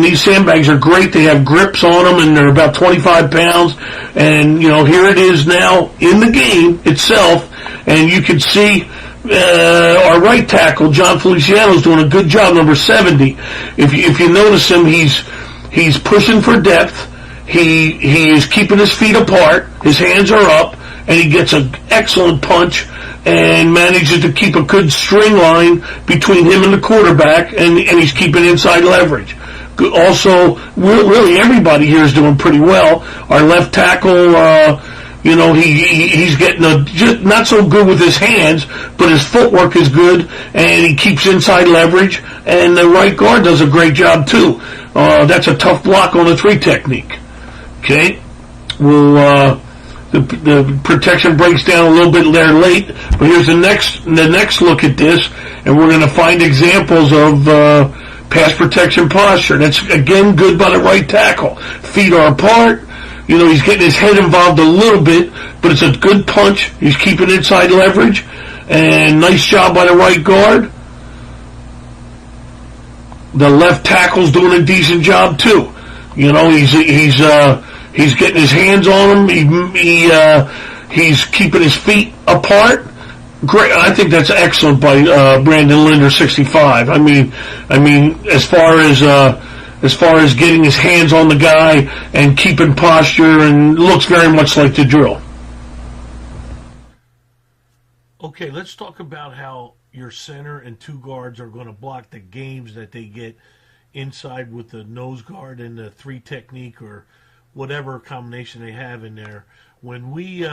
these sandbags are great. They have grips on them, and they're about 25 pounds. And here it is now in the game itself, and you can see our right tackle, John Feliciano, is doing a good job, number 70. If you notice him, he's pushing for depth. He is keeping his feet apart. His hands are up, and he gets an excellent punch and manages to keep a good string line between him and the quarterback, and he's keeping inside leverage. Also, really everybody here is doing pretty well. Our left tackle, he's getting just not so good with his hands, but his footwork is good, and he keeps inside leverage, and the right guard does a great job too. That's a tough block on a 3 technique. Okay, well, the protection breaks down a little bit there late, but here's the next look at this, and we're going to find examples of pass protection posture. That's again good by the right tackle. Feet are apart. He's getting his head involved a little bit, but it's a good punch. He's keeping inside leverage, and nice job by the right guard. The left tackle's doing a decent job too. He's getting his hands on him. He's keeping his feet apart. Great. I think that's excellent by Brandon Linder, 65. I mean, as far as getting his hands on the guy and keeping posture, and looks very much like the drill. Okay, let's talk about how your center and 2 guards are going to block the games that they get inside with the nose guard and the 3 technique or whatever combination they have in there. When we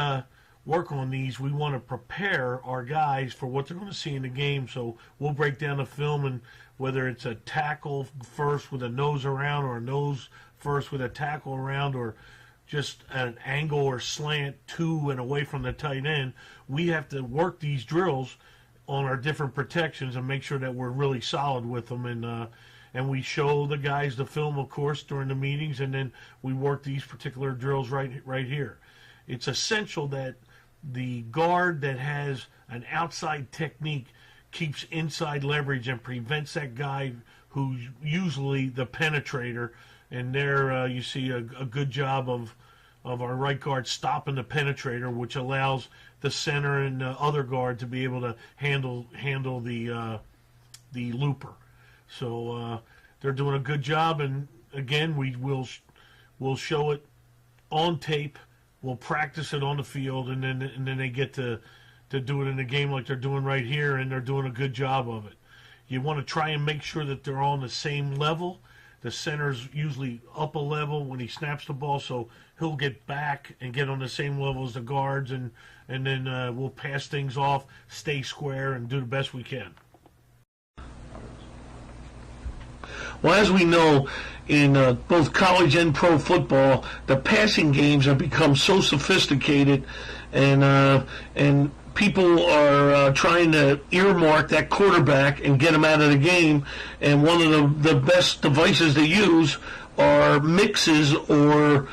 work on these, we want to prepare our guys for what they're going to see in the game. So we'll break down the film, and whether it's a tackle first with a nose around, or a nose first with a tackle around, or just an angle or slant to and away from the tight end, we have to work these drills on our different protections and make sure that we're really solid with them. And we show the guys the film, of course, during the meetings, and then we work these particular drills right here. It's essential that the guard that has an outside technique keeps inside leverage and prevents that guy who's usually the penetrator. And there you see a good job of our right guard stopping the penetrator, which allows the center and the other guard to be able to handle the looper. So they're doing a good job, and again, we'll show it on tape. We'll practice it on the field, and then they get to do it in a game like they're doing right here, and they're doing a good job of it. You want to try and make sure that they're on the same level. The center's usually up a level when he snaps the ball, so he'll get back and get on the same level as the guards, and then we'll pass things off, stay square, and do the best we can. Well, as we know, in both college and pro football, the passing games have become so sophisticated, and people are trying to earmark that quarterback and get him out of the game. And one of the best devices to use are mixes or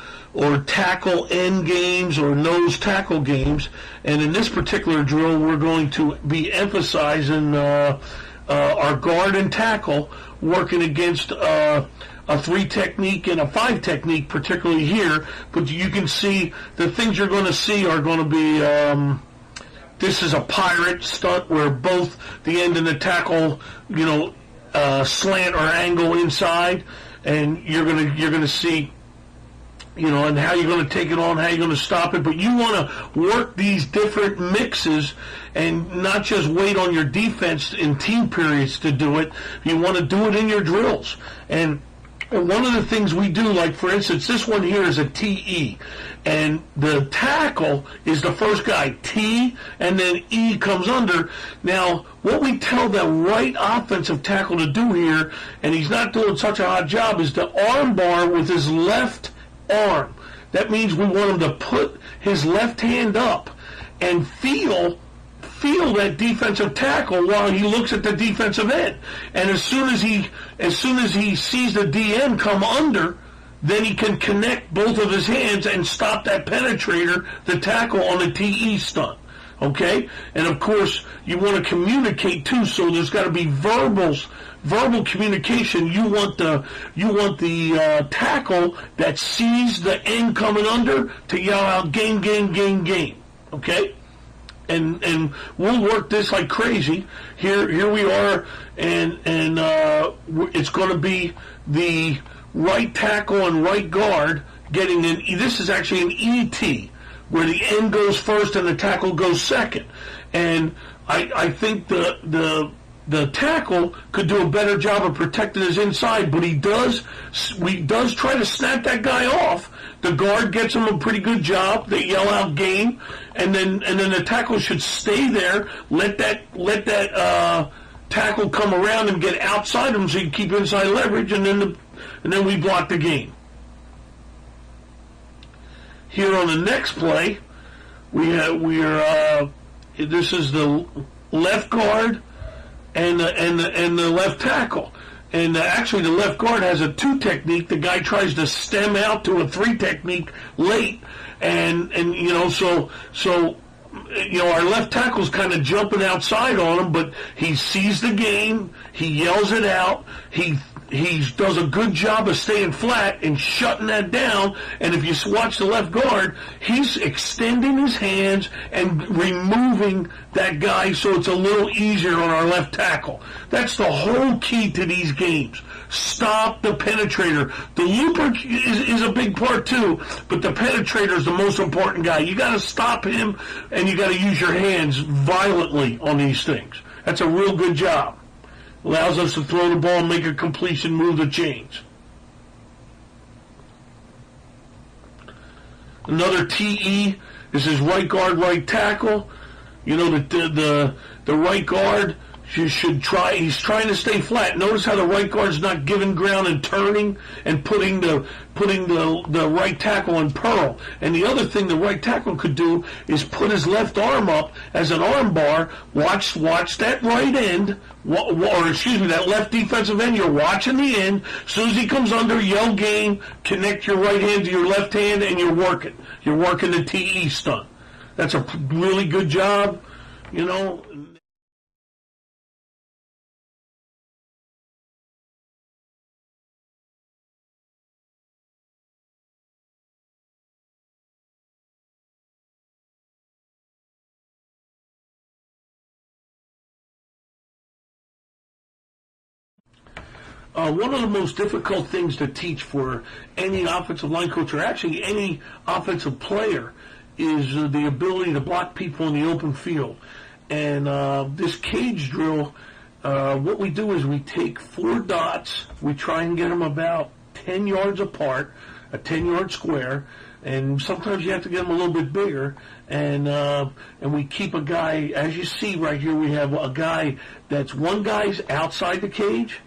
tackle end games or nose tackle games. And in this particular drill, we're going to be emphasizing our guard and tackle working against a 3 technique and a 5 technique, particularly here. But you can see the things you're going to see are going to be this is a pirate stunt where both the end and the tackle, slant or angle inside, and you're gonna see, and how you're going to take it on, how you're going to stop it. But you want to work these different mixes and not just wait on your defense in team periods to do it. You want to do it in your drills. And one of the things we do, like for instance, this one here is a TE, and the tackle is the first guy, T, and then E comes under. Now, what we tell the right offensive tackle to do here, and he's not doing such a hot job, is to arm bar with his left arm. That means we want him to put his left hand up and feel that defensive tackle while he looks at the defensive end. And as soon as he sees the DN come under, then he can connect both of his hands and stop that penetrator, the tackle, on the TE stunt. Okay? And of course, you want to communicate too, so there's got to be verbal communication. You want the tackle that sees the end coming under to yell out game, game, game, game. Okay? And we'll work this like crazy. Here we are, and it's going to be the right tackle and right guard getting an. This is actually an ET, where the end goes first and the tackle goes second. And I think the the tackle could do a better job of protecting his inside, but he does try to snap that guy off. The guard gets him a pretty good job. They yell out game, and then the tackle should stay there. Let that tackle come around and get outside him so you keep inside leverage, and then we block the game. Here on the next play, this is the left guard and the left tackle. And actually, the left guard has a 2 technique. The guy tries to stem out to a 3 technique late, and so our left tackle's kind of jumping outside on him, but he sees the game. He yells it out. He does a good job of staying flat and shutting that down. And if you watch the left guard, he's extending his hands and removing that guy so it's a little easier on our left tackle. That's the whole key to these games. Stop the penetrator. The looper is a big part too, but the penetrator is the most important guy. You got to stop him, and you got to use your hands violently on these things. That's a real good job. Allows us to throw the ball and make a completion, move the chains. Another TE. This is right guard, right tackle. You know, the right guard should try. He's trying to stay flat. Notice how the right guard's not giving ground and turning and putting the right tackle in pearl. And the other thing the right tackle could do is put his left arm up as an arm bar. Watch that right end, that left defensive end. You're watching the end. As soon as he comes under, yell game, connect your right hand to your left hand, and you're working. You're working the TE stunt. That's a really good job, you know. One of the most difficult things to teach for any offensive line coach, or actually any offensive player, is the ability to block people in the open field. And this cage drill, what we do is we take 4 dots, we try and get them about 10 yards apart, a 10-yard square, and sometimes you have to get them a little bit bigger, and we keep a guy, as you see right here, we have a guy one guy's outside the cage,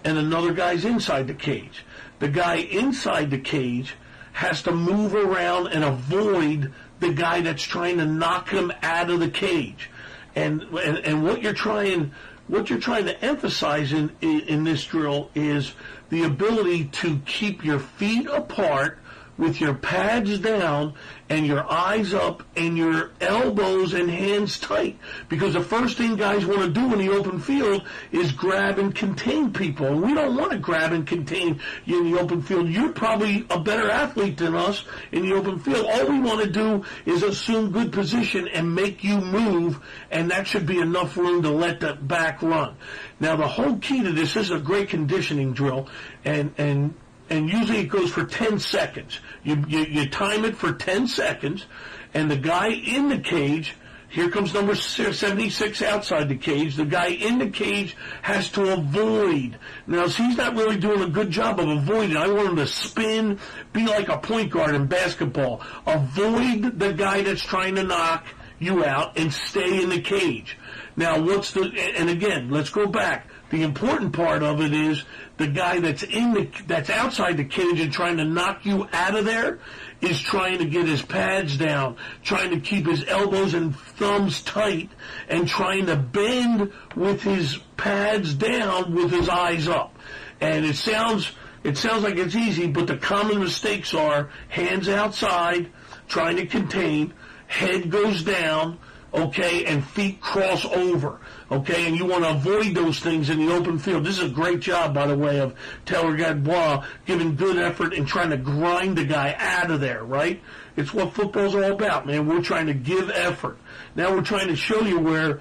and another guy's inside the cage. The guy inside the cage has to move around and avoid the guy that's trying to knock him out of the cage. And what you're trying to emphasize in this drill is the ability to keep your feet apart with your pads down and your eyes up and your elbows and hands tight. Because the first thing guys want to do in the open field is grab and contain people. And we don't want to grab and contain you in the open field. You're probably a better athlete than us in the open field. All we want to do is assume good position and make you move, and that should be enough room to let the back run. Now, the whole key to this is a great conditioning drill, and usually it goes for 10 seconds. You time it for 10 seconds, and the guy in the cage, here comes number 76 outside the cage, the guy in the cage has to avoid. Now, he's not really doing a good job of avoiding. I want him to spin, be like a point guard in basketball. Avoid the guy that's trying to knock you out and stay in the cage. Now, and again, let's go back. The important part of it is the guy that's outside the cage and trying to knock you out of there is trying to get his pads down, trying to keep his elbows and thumbs tight, and trying to bend with his pads down with his eyes up. And it sounds like it's easy, but the common mistakes are hands outside, trying to contain, head goes down, okay, and feet cross over, okay, and you want to avoid those things in the open field. This is a great job, by the way, of Taylor Gadbois giving good effort and trying to grind the guy out of there, right? It's what football's all about, man. We're trying to give effort. Now we're trying to show you where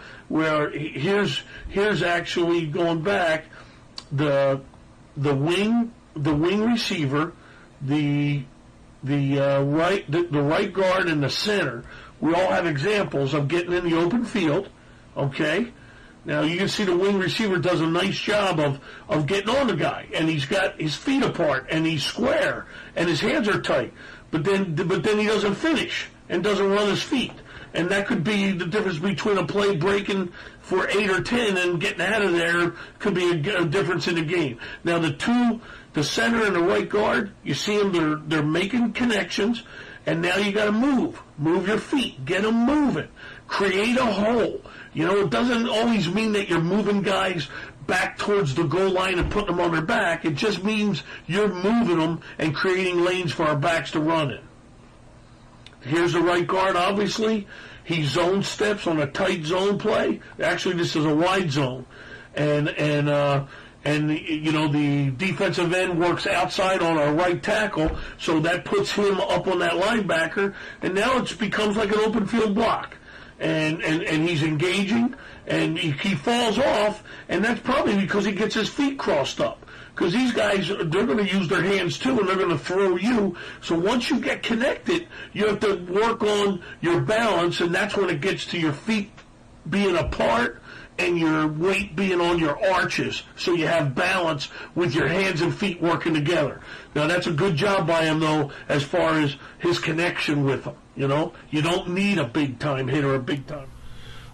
here's actually going back the wing receiver, the right guard and the center. We all have examples of getting in the open field, okay? Now you can see the wing receiver does a nice job of getting on the guy, and he's got his feet apart, and he's square, and his hands are tight. But then he doesn't finish and doesn't run his feet, and that could be the difference between a play breaking for 8 or 10 and getting out of there. Could be a difference in the game. Now the center and the right guard, you see them, they're making connections, and now you got to move your feet, get them moving, create a hole. You know, it doesn't always mean that you're moving guys back towards the goal line and putting them on their back. It just means you're moving them and creating lanes for our backs to run in. Here's the right guard, obviously. He zone steps on a tight zone play. Actually, this is a wide zone. And you know, the defensive end works outside on our right tackle, so that puts him up on that linebacker, and now it becomes like an open field block. And he's engaging, and he falls off, and that's probably because he gets his feet crossed up. Because these guys, they're going to use their hands too, and they're going to throw you. So once you get connected, you have to work on your balance, and that's when it gets to your feet being apart and your weight being on your arches, so you have balance with your hands and feet working together. Now, that's a good job by him, though, as far as his connection with them. You know, you don't need a big-time hit or a big-time.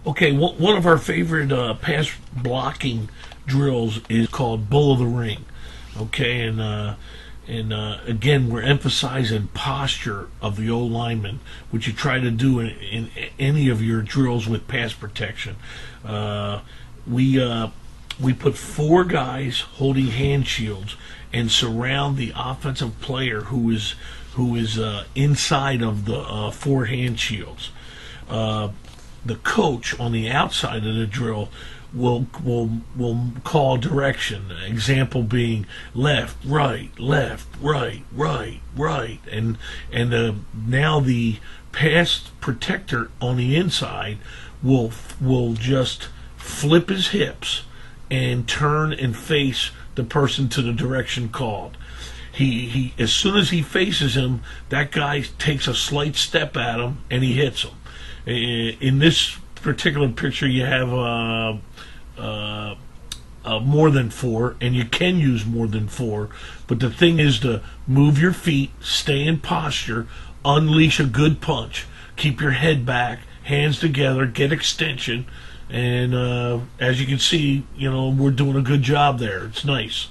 Okay, one of our favorite pass blocking drills is called Bull of the Ring. Okay, and again, we're emphasizing posture of the old lineman, which you try to do in any of your drills with pass protection. We put 4 guys holding hand shields and surround the offensive player who is inside of the 4 hand shields. The coach on the outside of the drill will call direction. Example being left, right, and now the pass protector on the inside will just flip his hips and turn and face the person to the direction called. He as soon as he faces him, that guy takes a slight step at him and he hits him. In this particular picture, you have more than 4, and you can use more than 4. But the thing is to move your feet, stay in posture, unleash a good punch, keep your head back, hands together, get extension, and as you can see, you know, we're doing a good job there. It's nice.